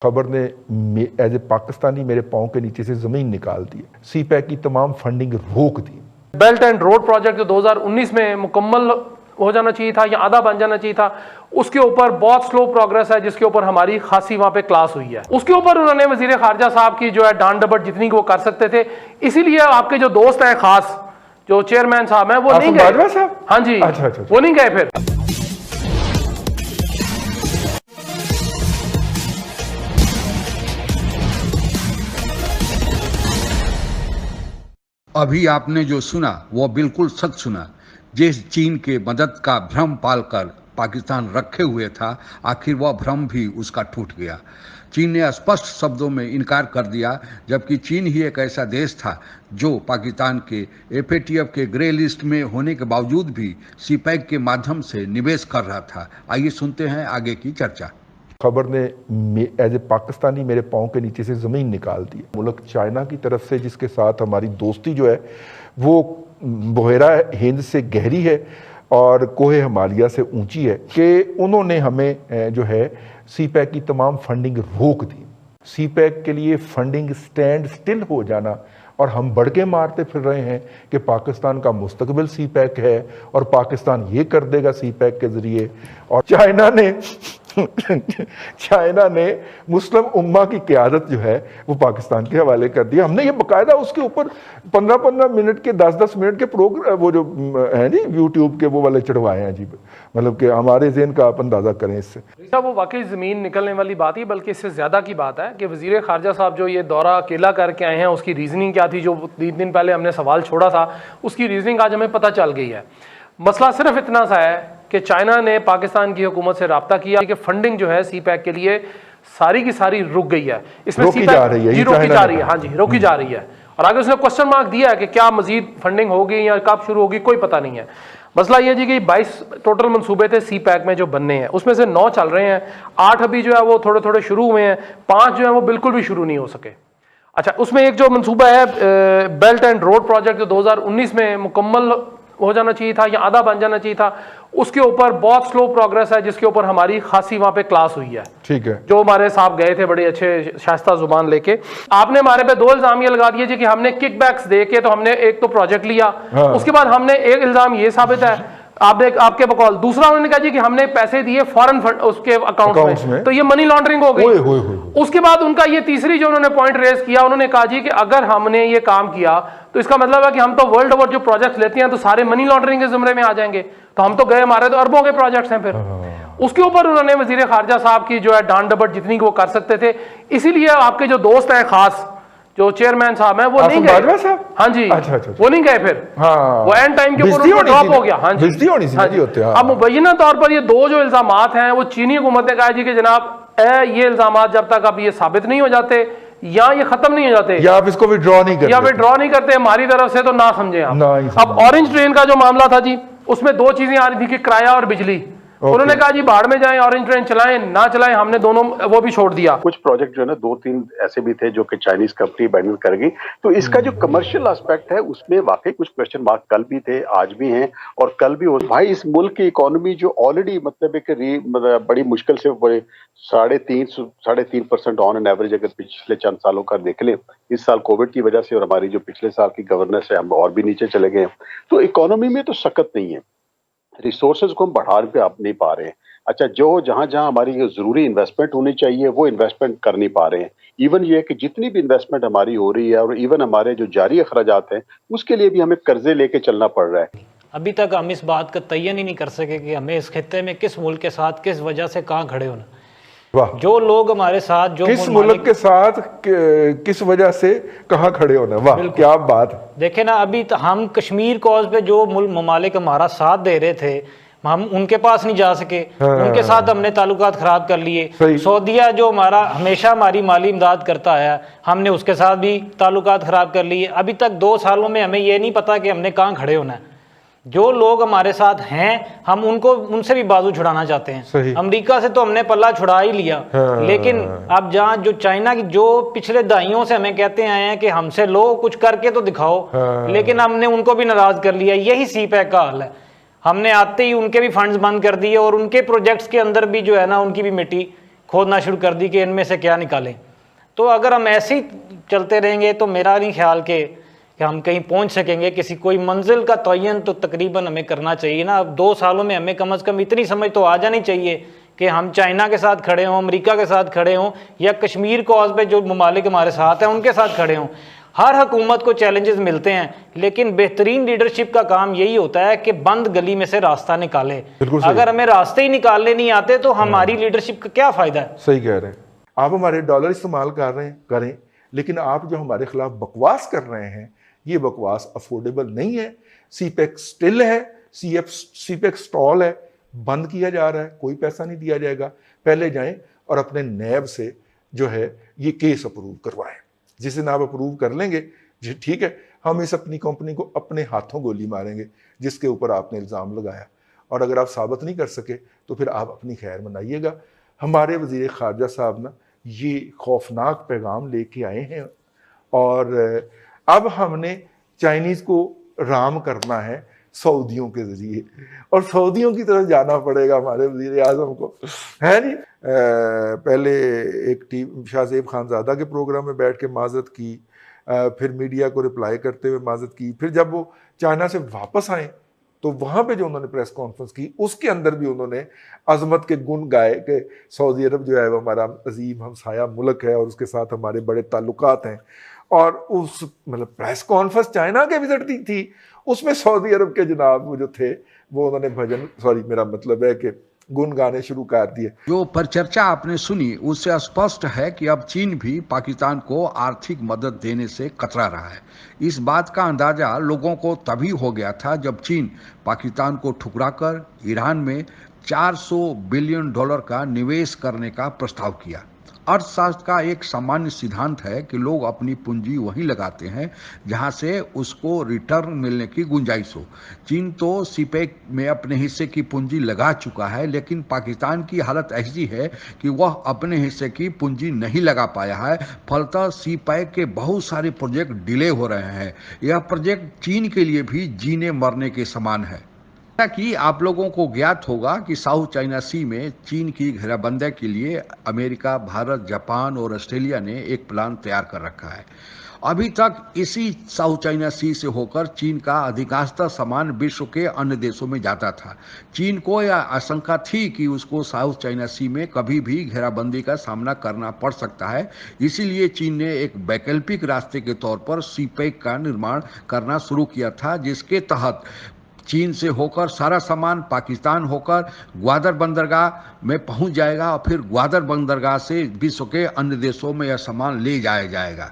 खबर ने as a Pakistani मेरे पाँव के नीचे से जमीन निकाल दी। सी पैक की तमाम फंडिंग रोक दी। बेल्ट एंड रोड प्रोजेक्ट जो 2019 में मुकम्मल हो जाना चाहिए था या आधा बन जाना चाहिए था, उसके ऊपर बहुत स्लो प्रोग्रेस है, जिसके ऊपर हमारी खासी वहां पे क्लास हुई है। उसके ऊपर उन्होंने वजीर खारजा साहब की जो है डांट डपट जितनी वो कर सकते थे, इसीलिए आपके जो दोस्त हैं खास जो चेयरमैन साहब हैं वो नहीं गए। हाँ जी, अच्छा। वो नहीं गए। फिर अभी आपने जो सुना वो बिल्कुल सच सुना। जिस चीन के मदद का भ्रम पालकर पाकिस्तान रखे हुए था, आखिर वह भ्रम भी उसका टूट गया। चीन ने स्पष्ट शब्दों में इनकार कर दिया, जबकि चीन ही एक ऐसा देश था जो पाकिस्तान के एफएटीएफ के ग्रे लिस्ट में होने के बावजूद भी सीपैक के माध्यम से निवेश कर रहा था। आइए सुनते हैं आगे की चर्चा। खबर ने एज ए पाकिस्तानी मेरे पाँव के नीचे से ज़मीन निकाल दी। मुल्क चाइना की तरफ से जिसके साथ हमारी दोस्ती जो है वो बहेरा हिंद से गहरी है और कोहे हिमालय से ऊंची है, कि उन्होंने हमें जो है सी पैक की तमाम फंडिंग रोक दी। सी पैक के लिए फंडिंग स्टैंड स्टिल हो जाना और हम बढ़ के मारते फिर रहे हैं कि पाकिस्तान का मुस्तकबिल सी पैक है और पाकिस्तान ये कर देगा सी पैक के ज़रिए। और चाइना ने मुस्लिम उम्मा की क़यादत जो है वो पाकिस्तान के हवाले कर दिया। हमने ये बाकायदा उसके ऊपर 15-15 मिनट के 10-10 मिनट के प्रोग्राम वो जो है जी यूट्यूब के वो वाले चढ़वाए हैं जी, मतलब कि हमारे ज़हन का आप अंदाज़ा करें इससे। वो वाकई ज़मीन निकलने वाली बात ही, बल्कि इससे ज़्यादा की बात है कि वज़ीर ख़ारजा साहब जो ये दौरा अकेला करके आए हैं, उसकी रीज़निंग क्या थी, जो 3 दिन पहले हमने सवाल छोड़ा था उसकी रीज़निंग आज हमें पता चल गई है। मसला सिर्फ इतना सा है कि चाइना ने पाकिस्तान की हुकूमत से रब्ता किया कि फंडिंग जो है सी पैक के लिए सारी की सारी रुक गई है। इसमें रोकी जा रही है। हाँ जी, रोकी जा रही है। और आगे उसने क्वेश्चन मार्क दिया है कि क्या मजीद फंडिंग होगी या कब शुरू होगी, कोई पता नहीं है। मसला ये जी कि 22 टोटल मंसूबे थे सी पैक में जो बनने हैं, उसमें से 9 चल रहे हैं, 8 अभी जो है वो थोड़े थोड़े शुरू हुए हैं, 5 जो है वो बिल्कुल भी शुरू नहीं हो सके। अच्छा, उसमें एक जो मंसूबा है बेल्ट एंड रोड प्रोजेक्ट जो 2019 में मुकम्मल हो जाना चाहिए था या आधा बन जाना चाहिए था, उसके ऊपर बहुत स्लो प्रोग्रेस है, जिसके ऊपर हमारी खासी वहां पे क्लास हुई है। ठीक है, जो हमारे साहब गए थे बड़े अच्छे शास्ता जुबान लेके, आपने हमारे पे 2 इल्जाम ये लगा दिए जी कि हमने किकबैक्स दे के तो हमने एक तो प्रोजेक्ट लिया। हाँ। उसके बाद हमने एक इल्जाम ये साबित है आपके बकौल, दूसरा उन्होंने कहा जी कि हमने पैसे दिए फॉरेन फंड उसके अकाउंट में, तो ये मनी लॉन्ड्रिंग हो गई। उसके बाद उनका ये तीसरी जो उन्होंने पॉइंट रेज किया, उन्होंने कहा जी कि अगर हमने ये काम किया तो इसका मतलब है कि हम तो वर्ल्ड ओवर जो प्रोजेक्ट लेते हैं तो सारे मनी लॉन्ड्रिंग के जुमरे में आ जाएंगे, तो हम तो गए, हमारे तो अरबों के प्रोजेक्ट्स हैं। फिर उसके ऊपर उन्होंने वजीर खारजा साहब की जो है डांट डपट जितनी वो कर सकते थे, इसीलिए आपके जो दोस्त हैं खास जो चेयरमैन साहब हैं वो नहीं गए। हाँ जी, अच्छा। वो नहीं गए। फिर हाँ, वो एंड टाइम के ऊपर ड्रॉप हो गया। हाँ जी, अब मुबैना तौर पर ये 2 जो इल्जामात हैं वो चीनी हुकूमत ने कहा जी कि जनाब ये इल्जामात जब तक अब ये साबित नहीं हो जाते या ये खत्म नहीं हो जाते या आप इसको विड्रॉ नहीं करते हमारी तरफ से, तो ना समझे आप। अब ऑरेंज ट्रेन का जो मामला था जी, उसमें 2 चीजें आ रही थी कि किराया और बिजली। उन्होंने कहा जी बाढ़ में जाएं, ऑरेंज ट्रेन चलाएं ना चलाएं, हमने दोनों वो भी छोड़ दिया। कुछ प्रोजेक्ट जो है ना 2-3 ऐसे भी थे जो कि चाइनीज कंपनी बैन कर गई, तो इसका जो कमर्शियल एस्पेक्ट है उसमें वाकई कुछ क्वेश्चन मार्क कल भी थे, आज भी हैं और कल भी हो। भाई इस मुल्क की इकोनॉमी जो ऑलरेडी मतलब एक बड़ी मुश्किल से 3.5% ऑन एन एवरेज अगर पिछले चंद सालों का देख लें, इस साल कोविड की वजह से और हमारी जो पिछले साल की गवर्नेंस है हम और भी नीचे चले गए हैं, तो इकोनॉमी में तो सकत नहीं है, रिसोर्सेज को हम बढ़ा पे आप नहीं पा रहे हैं। अच्छा, जो जहां जहां हमारी जरूरी इन्वेस्टमेंट होनी चाहिए वो इन्वेस्टमेंट कर नहीं पा रहे हैं। इवन ये है कि जितनी भी इन्वेस्टमेंट हमारी हो रही है और इवन हमारे जो जारी अखराजात हैं उसके लिए भी हमें कर्जे लेके चलना पड़ रहा है। अभी तक हम इस बात का तयन ही नहीं कर सके कि हमें इस खित्ते में किस मुल्क के साथ किस वजह से कहाँ खड़े होना। जो लोग हमारे साथ जो किस मुल्क के साथ किस वजह से कहाँ खड़े होना, वाह क्या बात। देखे ना, अभी तो हम कश्मीर कॉज पे जो मुल्क ममालिक हमारा साथ दे रहे थे, हम उनके पास नहीं जा सके। उनके साथ हमने ताल्लुकात खराब कर लिए। सऊदीया जो हमारा हमेशा हमारी माली इमदाद करता है, हमने उसके साथ भी ताल्लुकात खराब कर लिए। अभी तक 2 सालों में हमें ये नहीं पता कि हमने कहाँ खड़े होना है। जो लोग हमारे साथ हैं हम उनसे भी बाजू छुड़ाना चाहते हैं। अमेरिका से तो हमने पल्ला छुड़ा ही लिया। लेकिन अब जहाँ जो चाइना की जो पिछले दहाइयों से हमें कहते आए हैं कि हमसे लो कुछ करके तो दिखाओ, लेकिन हमने उनको भी नाराज कर लिया। यही सी पैक का हाल है। हमने आते ही उनके भी फंड्स बंद कर दिए और उनके प्रोजेक्ट्स के अंदर भी जो है ना उनकी भी मिट्टी खोदना शुरू कर दी कि इनमें से क्या निकालें। तो अगर हम ऐसे ही चलते रहेंगे तो मेरा नहीं ख्याल कि हम कहीं पहुंच सकेंगे। किसी कोई मंजिल का तयन तो तकरीबन हमें करना चाहिए ना। अब 2 सालों में हमें कम से कम इतनी समझ तो आ जानी चाहिए कि हम चाइना के साथ खड़े हों, अमेरिका के साथ खड़े हों, या कश्मीर कॉज पे जो ममालिक हमारे साथ हैं उनके साथ खड़े हों। हर हुकूमत को चैलेंजेस मिलते हैं, लेकिन बेहतरीन लीडरशिप का काम यही होता है कि बंद गली में से रास्ता निकाले। अगर हमें रास्ते ही निकालने नहीं आते तो हमारी लीडरशिप का क्या फायदा है। सही कह रहे हैं आप। हमारे डॉलर इस्तेमाल कर रहे हैं, करें, लेकिन आप जो हमारे खिलाफ बकवास कर रहे हैं ये बकवास अफोर्डेबल नहीं है। सीपेक स्टिल है, सीपेक स्टॉल है, बंद किया जा रहा है, कोई पैसा नहीं दिया जाएगा। पहले जाएं और अपने नैब से जो है ये केस अप्रूव करवाएं। जिस दिन आप अप्रूव कर लेंगे ठीक है, हम इस अपनी कंपनी को अपने हाथों गोली मारेंगे जिसके ऊपर आपने इल्ज़ाम लगाया। और अगर आप साबित नहीं कर सके तो फिर आप अपनी खैर मनाइएगा। हमारे वज़ीर ख़ारजा साहब ना ये खौफनाक पैगाम लेके आए हैं और अब हमने चाइनीज़ को राम करना है सऊदियों के ज़रिए, और सऊदियों की तरफ जाना पड़ेगा हमारे वज़ीर आज़म को, है नहीं। पहले एक टीम शाहज़ेब खानज़ादा के प्रोग्राम में बैठ के माज़रत की, फिर मीडिया को रिप्लाई करते हुए माज़रत की, फिर जब वो चाइना से वापस आए तो वहाँ पे जो उन्होंने प्रेस कॉन्फ्रेंस की उसके अंदर भी उन्होंने अजमत के गुण गाए कि सऊदी अरब जो है वो हमारा अजीम हमसाया मुल्क है और उसके साथ हमारे बड़े ताल्लुकात हैं। और उस मतलब प्रेस कॉन्फ्रेंस चाइना के विजिट थी, उसमें सऊदी अरब के जनाब वो जो थे वो उन्होंने मेरा मतलब है कि गुण गाने शुरू कर दिए। जो परिचर्चा आपने सुनी उससे स्पष्ट है कि अब चीन भी पाकिस्तान को आर्थिक मदद देने से कतरा रहा है। इस बात का अंदाजा लोगों को तभी हो गया था जब चीन पाकिस्तान को ठुकराकर ईरान में $400 बिलियन का निवेश करने का प्रस्ताव किया। अर्थशास्त्र का एक सामान्य सिद्धांत है कि लोग अपनी पूंजी वहीं लगाते हैं जहां से उसको रिटर्न मिलने की गुंजाइश हो। चीन तो सीपेक में अपने हिस्से की पूंजी लगा चुका है, लेकिन पाकिस्तान की हालत ऐसी है कि वह अपने हिस्से की पूंजी नहीं लगा पाया है। फलतः सीपेक के बहुत सारे प्रोजेक्ट डिले हो रहे हैं। यह प्रोजेक्ट चीन के लिए भी जीने मरने के समान है। कि आप लोगों को ज्ञात होगा कि साउथ चाइना सी में चीन की घेराबंदी के लिए अमेरिका, भारत, जापान और ऑस्ट्रेलिया ने एक प्लान तैयार कर रखा है। अभी तक इसी साउथ चाइना सी से होकर चीन का अधिकांशतः सामान विश्व के अन्य देशों में जाता था। चीन को यह आशंका थी कि उसको साउथ चाइना सी में कभी भी घेराबंदी का सामना करना पड़ सकता है, इसीलिए चीन ने एक वैकल्पिक रास्ते के तौर पर सीपेक का निर्माण करना शुरू किया था, जिसके तहत चीन से होकर सारा सामान पाकिस्तान होकर ग्वादर बंदरगाह में पहुंच जाएगा और फिर ग्वादर बंदरगाह से विश्व के अन्य देशों में यह सामान ले जाया जाएगा।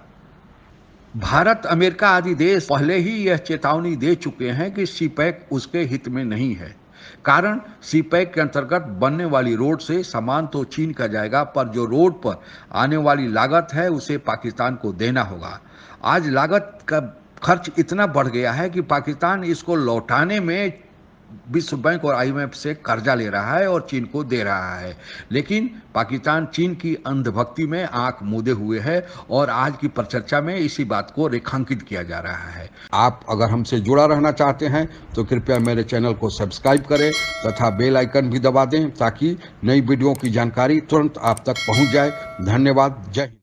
भारत, अमेरिका आदि देश पहले ही यह चेतावनी दे चुके हैं कि सीपेक उसके हित में नहीं है। कारण सीपेक के अंतर्गत बनने वाली रोड से सामान तो चीन का जाएगा, पर जो रोड पर आने वाली लागत है उसे पाकिस्तान को देना होगा। आज लागत का खर्च इतना बढ़ गया है कि पाकिस्तान इसको लौटाने में विश्व बैंक और IMF से कर्जा ले रहा है और चीन को दे रहा है। लेकिन पाकिस्तान चीन की अंधभक्ति में आंख मूंदे हुए है और आज की परिचर्चा में इसी बात को रेखांकित किया जा रहा है। आप अगर हमसे जुड़ा रहना चाहते हैं तो कृपया मेरे चैनल को सब्सक्राइब करें तथा बेल आइकन भी दबा दें ताकि नई वीडियो की जानकारी तुरंत आप तक पहुंच जाए। धन्यवाद। जय हिंद।